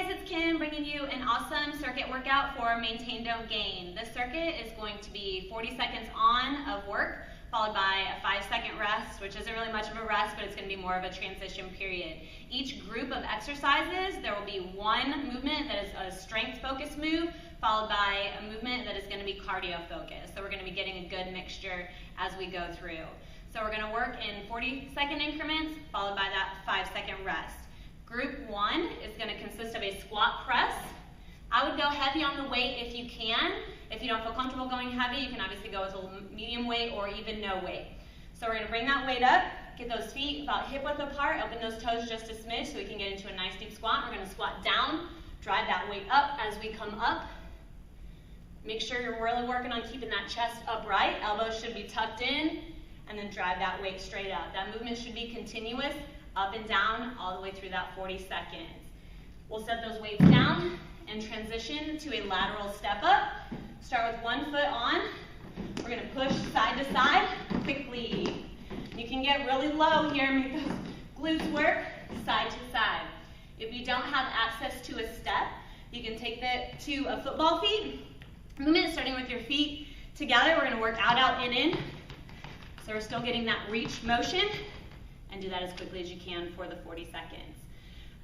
guys, it's Kim bringing you an awesome circuit workout for Maintain Don't Gain. This circuit is going to be 40 seconds on of work, followed by a 5-second rest, which isn't really much of a rest, but it's going to be more of a transition period. Each group of exercises, there will be one movement that is a strength-focused move, followed by a movement that is going to be cardio-focused. So we're going to be getting a good mixture as we go through. So we're going to work in 40-second increments, followed by that 5-second rest. Group 1 is going to consist of a squat press. I would go heavy on the weight if you can. If you don't feel comfortable going heavy, you can obviously go with a medium weight or even no weight. So we're going to bring that weight up, get those feet about hip width apart, open those toes just a smidge so we can get into a nice deep squat. We're going to squat down, drive that weight up as we come up. Make sure you're really working on keeping that chest upright. Elbows should be tucked in, and then drive that weight straight up. That movement should be continuous, up and down, all the way through that 40 seconds. We'll set those weights down and transition to a lateral step up. Start with one foot on. We're going to push side to side quickly. You can get really low here and make those glutes work side to side. If you don't have access to a step, you can take that to a football feet movement, starting with your feet together. We're going to work out, out, in. So we're still getting that reach motion, and do that as quickly as you can for the 40 seconds.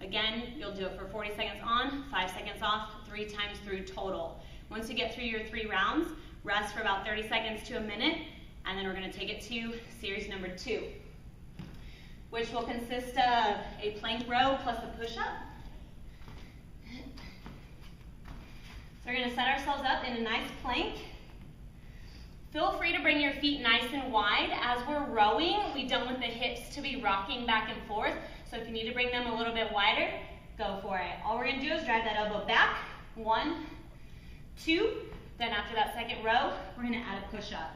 Again, you'll do it for 40 seconds on, 5 seconds off, 3 times through total. Once you get through your 3 rounds, rest for about 30 seconds to a minute, and then we're going to take it to series number 2, which will consist of a plank row plus a push-up. So we're going to set ourselves up in a nice plank. Feel free to bring your feet nice and wide. As we're rowing, we don't want the hips to be rocking back and forth. So if you need to bring them a little bit wider, go for it. All we're going to do is drive that elbow back. 1, 2. Then after that second row, we're going to add a push-up.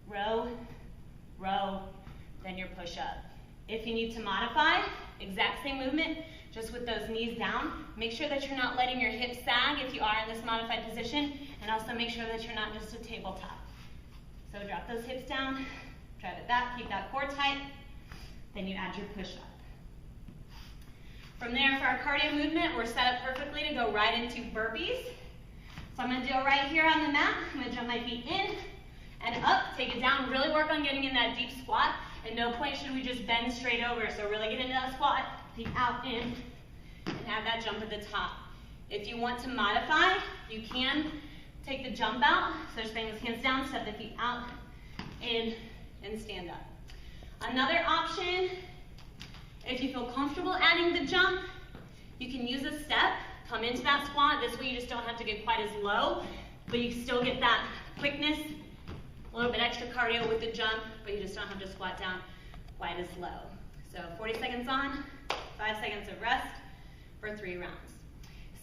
Row, row, then your push-up. If you need to modify, exact same movement, just with those knees down. Make sure that you're not letting your hips sag if you are in this modified position, and also make sure that you're not just a tabletop. So drop those hips down, drive it back, keep that core tight, then you add your push-up. From there, for our cardio movement, we're set up perfectly to go right into burpees. So I'm going to do it right here on the mat. I'm going to jump my feet in and up, take it down, really work on getting in that deep squat. At no point should we just bend straight over, so really get into that squat, feet out, in, and have that jump at the top. If you want to modify, you can take the jump out, so just bring the hands down, step the feet out, in, and stand up. Another option, if you feel comfortable adding the jump, you can use a step, come into that squat. This way you just don't have to get quite as low, but you still get that quickness, a little bit extra cardio with the jump, but you just don't have to squat down quite as low. So 40 seconds on, 5 seconds of rest for 3 rounds.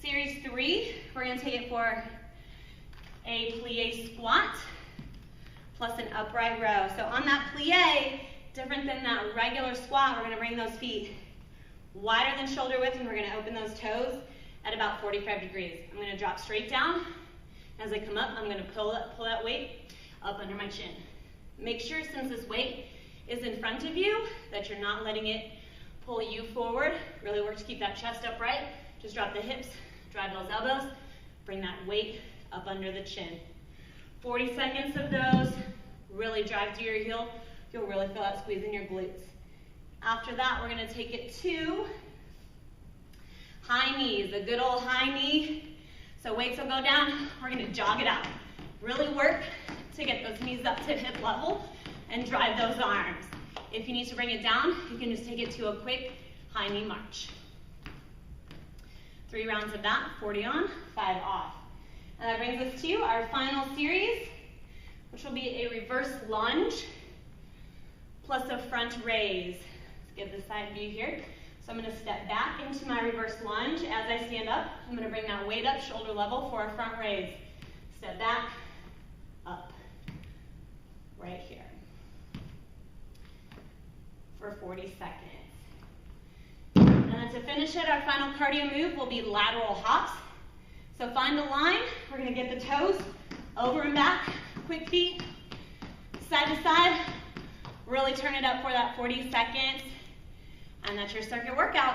Series 3, we're going to take it for a plie squat plus an upright row. So on that plie, different than that regular squat, we're going to bring those feet wider than shoulder width, and we're going to open those toes at about 45 degrees. I'm going to drop straight down. As I come up, I'm going to pull that weight up under my chin. Make sure, since this weight is in front of you, that you're not letting it pull you forward. Really work to keep that chest upright. Just drop the hips, drive those elbows, bring that weight up under the chin. 40 seconds of those, really drive to your heel. You'll really feel that squeeze in your glutes. After that, we're going to take it to high knees, a good old high knee. So weights will go down, we're going to jog it out. Really work to get those knees up to hip level and drive those arms. If you need to bring it down, you can just take it to a quick high knee march. 3 rounds of that, 40 on, 5 off. And that brings us to our final series, which will be a reverse lunge plus a front raise. Let's get the side view here. So I'm going to step back into my reverse lunge. As I stand up, I'm going to bring that weight up shoulder level for a front raise. Step back, up, right here for 40 seconds. And then to finish it, our final cardio move will be lateral hops. So find a line. We're going to get the toes over and back, quick feet, side to side. Really turn it up for that 40 seconds. And that's your circuit workout.